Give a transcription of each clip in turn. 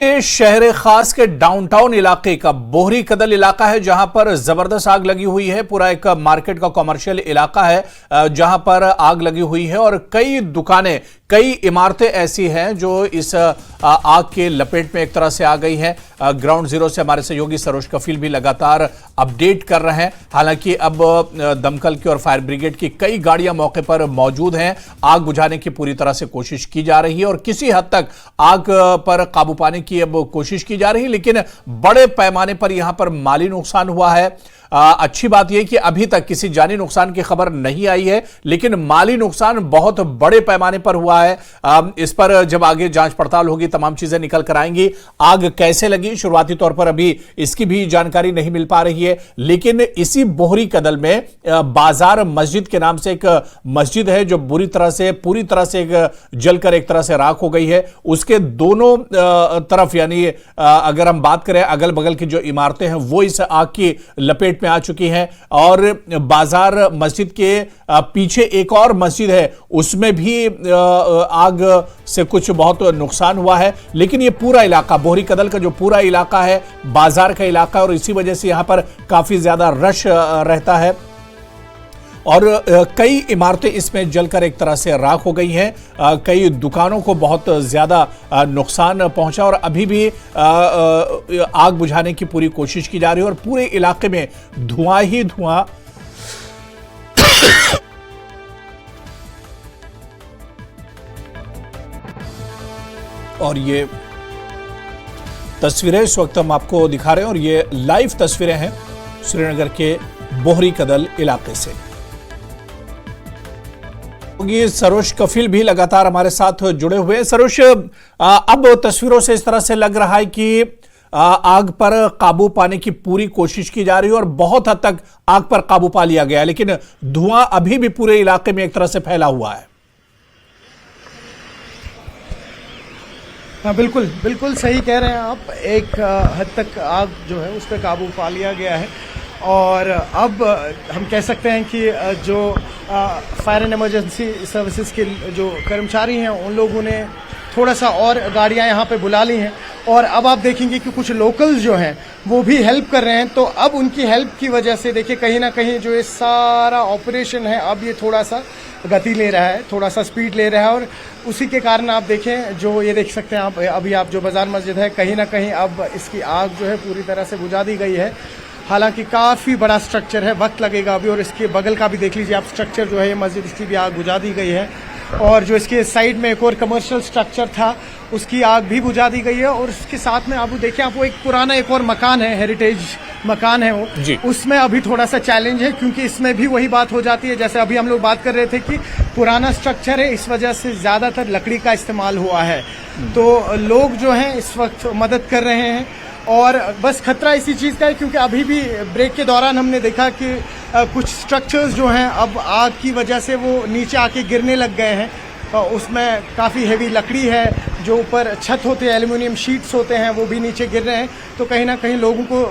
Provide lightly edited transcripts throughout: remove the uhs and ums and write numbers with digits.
शहर खास के डाउनटाउन इलाके का बोहरी कदल इलाका है जहां पर जबरदस्त आग लगी हुई है। पूरा एक मार्केट का कमर्शियल इलाका है जहां पर आग लगी हुई है और कई दुकानें, कई इमारतें ऐसी हैं जो इस आग के लपेट में एक तरह से आ गई हैं। ग्राउंड जीरो से हमारे सहयोगी सरोज कफील भी लगातार अपडेट कर रहे हैं। हालांकि अब दमकल की और फायर ब्रिगेड की कई गाड़ियां मौके पर मौजूद हैं। आग बुझाने की पूरी तरह से कोशिश की जा रही है और किसी हद तक आग पर काबू पाने की अब कोशिश की जा रही है, लेकिन बड़े पैमाने पर यहां पर माली नुकसान हुआ है। अच्छी बात यह कि अभी तक किसी जानी नुकसान की खबर नहीं आई है, लेकिन माली नुकसान बहुत बड़े पैमाने पर हुआ है। इस पर जब आगे जांच पड़ताल होगी तमाम चीजें निकल कर आएंगी। आग कैसे लगी, शुरुआती तौर पर अभी इसकी भी जानकारी नहीं मिल पा रही है, लेकिन इसी बोहरी कदल में बाजार मस्जिद के नाम से एक मस्जिद है जो पूरी तरह से जलकर एक तरह से राख हो गई है। उसके दोनों तरफ यानी अगर हम बात करें अगल बगल की जो इमारतें हैं वो इस आग की लपेट में आ चुकी हैं और बाजार मस्जिद के पीछे एक और मस्जिद है उसमें भी आग से कुछ बहुत नुकसान हुआ है। लेकिन ये पूरा इलाका, बोहरी कदल का जो पूरा इलाका है, बाजार का इलाका है और इसी वजह से यहां पर काफी ज्यादा रश रहता है और कई इमारतें इसमें जलकर एक तरह से राख हो गई हैं। कई दुकानों को बहुत ज्यादा नुकसान पहुंचा और अभी भी आग बुझाने की पूरी कोशिश की जा रही है और पूरे इलाके में धुआं ही धुआं और ये तस्वीरें इस वक्त हम आपको दिखा रहे हैं और ये लाइव तस्वीरें हैं श्रीनगर के बोहरी कदल इलाके से। सरोज कफील भी लगातार हमारे साथ जुड़े हुए हैं। सरोज, अब तस्वीरों से इस तरह से लग रहा है कि आग पर काबू पाने की पूरी कोशिश की जा रही है और बहुत हद तक आग पर काबू पा लिया गया है, लेकिन धुआं अभी भी पूरे इलाके में एक तरह से फैला हुआ है। हाँ, बिल्कुल बिल्कुल सही कह रहे हैं आप। एक हद तक आग जो है उस पर काबू पा लिया गया है और अब हम कह सकते हैं कि जो फायर एंड इमरजेंसी सर्विसेज के जो कर्मचारी हैं उन लोगों ने थोड़ा सा और गाड़ियां यहाँ पे बुला ली हैं और अब आप देखेंगे कि कुछ लोकल्स जो हैं वो भी हेल्प कर रहे हैं। तो अब उनकी हेल्प की वजह से देखिए कहीं ना कहीं जो ये सारा ऑपरेशन है अब ये थोड़ा सा गति ले रहा है, थोड़ा सा स्पीड ले रहा है और उसी के कारण आप देखें जो ये देख सकते हैं आप अभी आप जो बाजार मस्जिद है कहीं ना कहीं अब इसकी आग जो है पूरी तरह से बुझा दी गई है। हालांकि काफ़ी बड़ा स्ट्रक्चर है, वक्त लगेगा अभी। और इसके बगल का भी देख लीजिए आप, स्ट्रक्चर जो है ये मस्जिद, इसकी भी आग बुझा दी गई है और जो इसके साइड में एक और कमर्शियल स्ट्रक्चर था उसकी आग भी बुझा दी गई है। और उसके साथ में आप देखिए, आप वो एक पुराना एक और मकान है, हेरिटेज मकान है वो, उसमें अभी थोड़ा सा चैलेंज है क्योंकि इसमें भी वही बात हो जाती है जैसे अभी हम लोग बात कर रहे थे कि पुराना स्ट्रक्चर है, इस वजह से ज्यादातर लकड़ी का इस्तेमाल हुआ है। तो लोग जो हैं इस वक्त मदद कर रहे हैं और बस खतरा इसी चीज़ का है क्योंकि अभी भी ब्रेक के दौरान हमने देखा कि कुछ स्ट्रक्चर्स जो हैं अब आग की वजह से वो नीचे आके गिरने लग गए हैं। उसमें काफ़ी हेवी लकड़ी है, जो ऊपर छत होते हैं, एल्युमिनियम शीट्स होते हैं, वो भी नीचे गिर रहे हैं। तो कहीं ना कहीं लोगों को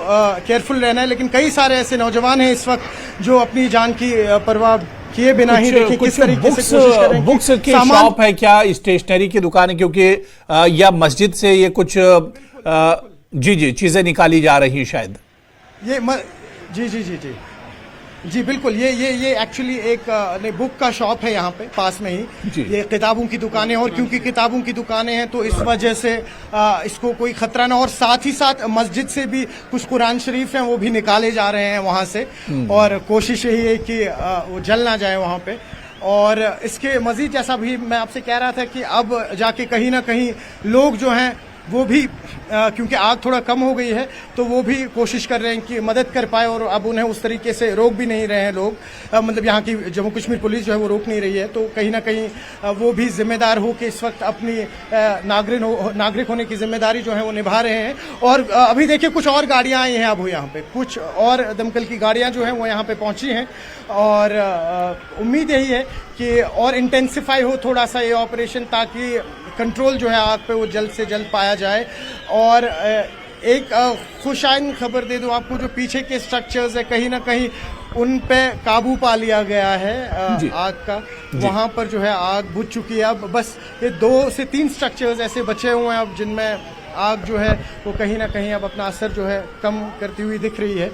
केयरफुल रहना है। लेकिन कई सारे ऐसे नौजवान हैं इस वक्त जो अपनी जान की परवाह किए बिना ही देखिए किस तरीके से कोशिश कर रहे हैं। बुक्स की शॉप है क्या, स्टेशनरी की दुकान है, क्योंकि या मस्जिद से ये कुछ जी चीजें निकाली जा रही शायद ये जी बिल्कुल, ये एक्चुअली एक बुक का शॉप है यहाँ पे पास में ही। ये किताबों की दुकानें और क्योंकि किताबों की दुकानें हैं तो इस वजह से इसको कोई खतरा ना, और साथ ही साथ मस्जिद से भी कुछ कुरान शरीफ हैं वो भी निकाले जा रहे हैं वहाँ से और कोशिश यही है कि वो जल ना जाए वहाँ पे। और इसके मजीद जैसा भी मैं आपसे कह रहा था कि अब जाके कहीं ना कहीं लोग जो हैं वो भी क्योंकि आग थोड़ा कम हो गई है तो वो भी कोशिश कर रहे हैं कि मदद कर पाए और अब उन्हें उस तरीके से रोक भी नहीं रहे हैं लोग। मतलब यहाँ की जम्मू कश्मीर पुलिस जो है वो रोक नहीं रही है। तो कहीं ना कहीं वो भी जिम्मेदार हो कि इस वक्त अपनी नागरिक होने की जिम्मेदारी जो है वो निभा रहे हैं। और अभी देखिए कुछ और गाड़ियाँ आई हैं अब यहाँ पे, कुछ और दमकल की गाड़ियाँ जो हैं वो यहाँ पे पहुँची हैं और उम्मीद यही है कि और इंटेंसिफाई हो थोड़ा सा ये ऑपरेशन ताकि कंट्रोल जो है आग पे वो जल्द से जल्द पाया जाए। और एक खुशाइन खबर दे दूं आपको, जो पीछे के स्ट्रक्चर्स है कहीं ना कहीं उन पे काबू पा लिया गया है आग का। वहां पर जो है आग बुझ चुकी है। अब बस ये 2 से 3 स्ट्रक्चर्स ऐसे बचे हुए हैं अब जिनमें आग जो है वो कहीं ना कहीं अब अपना असर जो है कम करती हुई दिख रही है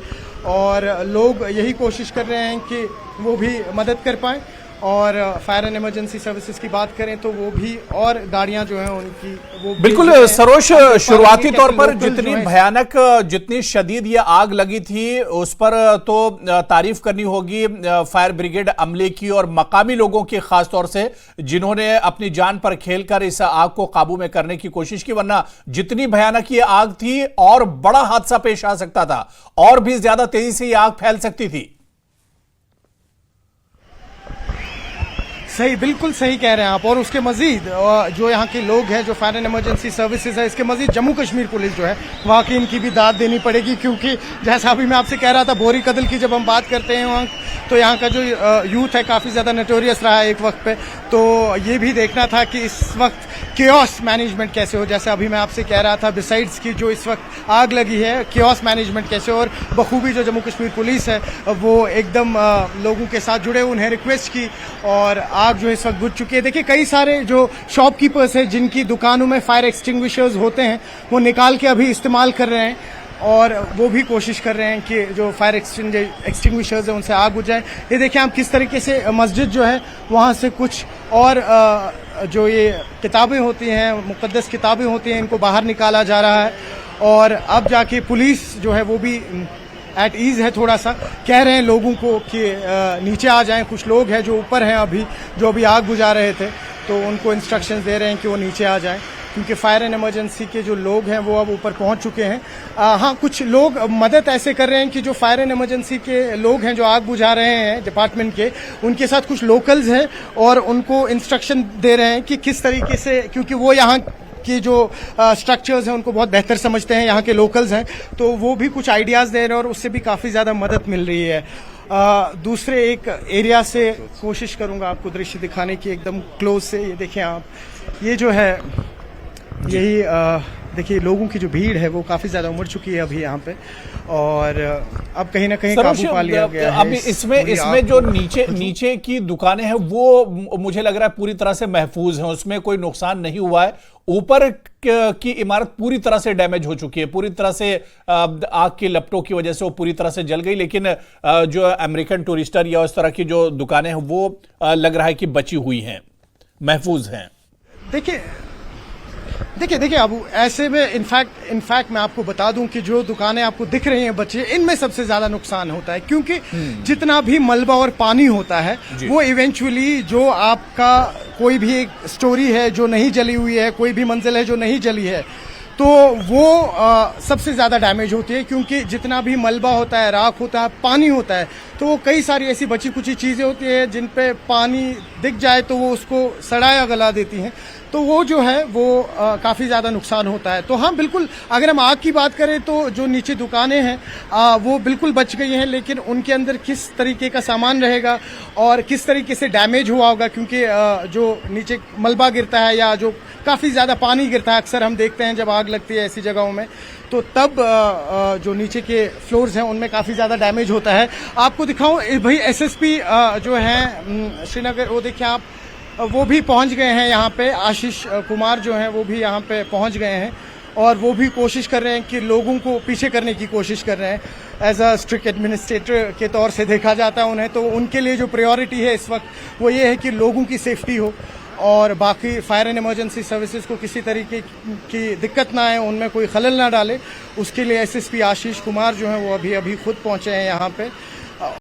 और लोग यही कोशिश कर रहे हैं कि वो भी मदद कर पाएँ। और फायर एंड इमरजेंसी सर्विसेज की बात करें तो वो भी और गाड़ियां जो हैं उनकी वो बिल्कुल सरोज, शुरुआती तौर पर जितनी भयानक जितनी शदीद ये आग लगी थी उस पर तो तारीफ करनी होगी फायर ब्रिगेड अमले की और मकामी लोगों की, खास तौर से जिन्होंने अपनी जान पर खेलकर इस आग को काबू में करने की कोशिश की, वरना जितनी भयानक ये आग थी और बड़ा हादसा पेश आ सकता था और भी ज्यादा तेजी से ये आग फैल सकती थी। सही, बिल्कुल सही कह रहे हैं आप। और उसके मजीद जो यहाँ के लोग हैं, जो फायर एंड इमरजेंसी सर्विसेज है, इसके मजीद जम्मू कश्मीर पुलिस जो है वहाँ की इनकी भी दाद देनी पड़ेगी, क्योंकि जैसा अभी मैं आपसे कह रहा था बोहरी कदल की जब हम बात करते हैं वहाँ, तो यहाँ का जो यूथ है काफ़ी ज़्यादा नोटोरियस रहा है एक वक्त पे। तो ये भी देखना था कि इस वक्त केओस मैनेजमेंट कैसे हो, जैसे अभी मैं आपसे कह रहा था बिसाइड्स की जो इस वक्त आग लगी है, केओस मैनेजमेंट कैसे हो। और बखूबी जो जम्मू कश्मीर पुलिस है वो एकदम लोगों के साथ जुड़े, उन्हें रिक्वेस्ट की और आग जो इस वक्त बुझ चुकी है। देखिए कई सारे जो शॉपकीपर्स हैं जिनकी दुकानों में फायर एक्सटिंग्विशर्स होते हैं वो निकाल के अभी इस्तेमाल कर रहे हैं और वो भी कोशिश कर रहे हैं कि जो फायर एक्सटिंग्विशर्स हैं उनसे आग बुझ जाए। ये देखिए आप किस तरीके से मस्जिद जो है वहाँ से कुछ और जो ये किताबें होती हैं, मुकद्दस किताबें होती हैं, इनको बाहर निकाला जा रहा है। और अब जाके पुलिस जो है वो भी एट ईज़ है, थोड़ा सा कह रहे हैं लोगों को कि नीचे आ जाएं। कुछ लोग हैं जो ऊपर हैं अभी, जो अभी आग बुझा रहे थे, तो उनको इंस्ट्रक्शंस दे रहे हैं कि वो नीचे आ जाएं, क्योंकि फायर एंड इमरजेंसी के जो लोग हैं वो अब ऊपर पहुंच चुके हैं। हाँ, कुछ लोग मदद ऐसे कर रहे हैं कि जो फायर एंड इमरजेंसी के लोग हैं जो आग बुझा रहे हैं डिपार्टमेंट के, उनके साथ कुछ लोकल्स हैं और उनको इंस्ट्रक्शन दे रहे हैं कि किस तरीके से, क्योंकि वो यहाँ की जो स्ट्रक्चर्स हैं उनको बहुत बेहतर समझते हैं, यहाँ के लोकल्स हैं, तो वो भी कुछ आइडियाज़ दे रहे हैं और उससे भी काफ़ी ज़्यादा मदद मिल रही है। दूसरे एक एरिया से कोशिश करूँगा आपको दृश्य दिखाने की एकदम क्लोज से। ये देखिए आप, ये जो है यही देखिए लोगों की जो भीड़ है वो काफ़ी ज़्यादा उमड़ चुकी है अभी यहाँ पे और अब कहीं ना कहीं काबू पा लिया गया है। अभी इसमें जो नीचे की दुकानें हैं वो मुझे लग रहा है पूरी तरह से महफूज हैं, उसमें कोई नुकसान नहीं हुआ है। ऊपर की इमारत पूरी तरह से डैमेज हो चुकी है, पूरी तरह से आग की लपटों की वजह से वो पूरी तरह से जल गई, लेकिन जो अमेरिकन टूरिस्टर या उस तरह की जो दुकानें हैं वो लग रहा है कि बची हुई हैं, महफूज हैं। देखिए अबू, ऐसे में इनफैक्ट मैं आपको बता दूं कि जो दुकानें आपको दिख रही हैं बच्चे, इनमें सबसे ज्यादा नुकसान होता है, क्योंकि जितना भी मलबा और पानी होता है वो इवेंचुअली जो आपका कोई भी एक स्टोरी है जो नहीं जली हुई है, कोई भी मंजिल है जो नहीं जली है, तो वो सबसे ज़्यादा डैमेज होती है, क्योंकि जितना भी मलबा होता है, राख होता है, पानी होता है, तो वो कई सारी ऐसी बची कुची चीज़ें होती हैं जिन पे पानी दिख जाए तो वो उसको सड़ाया गला देती हैं, तो वो जो है वो काफ़ी ज़्यादा नुकसान होता है। तो हाँ बिल्कुल, अगर हम आग की बात करें तो जो नीचे दुकानें हैं वो बिल्कुल बच गई हैं, लेकिन उनके अंदर किस तरीके का सामान रहेगा और किस तरीके से डैमेज हुआ होगा, क्योंकि जो नीचे मलबा गिरता है या जो काफ़ी ज़्यादा पानी गिरता है, अक्सर हम देखते हैं जब आग लगती है ऐसी जगहों में, तो तब जो नीचे के फ्लोर्स हैं उनमें काफ़ी ज़्यादा डैमेज होता है। आपको दिखाऊं भाई, एसएसपी जो हैं श्रीनगर, वो देखिए आप, वो भी पहुंच गए हैं यहाँ पे। आशीष कुमार जो हैं वो भी यहाँ पे पहुंच गए हैं और वो भी कोशिश कर रहे हैं कि लोगों को पीछे करने की कोशिश कर रहे हैं। एज अ स्ट्रिक्ट एडमिनिस्ट्रेटर के तौर से देखा जाता है उन्हें, तो उनके लिए जो प्रायोरिटी है इस वक्त वो ये है कि लोगों की सेफ्टी हो और बाकी फायर एंड इमरजेंसी सर्विसेज को किसी तरीके की दिक्कत ना आए, उनमें कोई खलल ना डाले, उसके लिए एसएसपी आशीष कुमार जो हैं वो अभी खुद पहुंचे हैं यहाँ पे।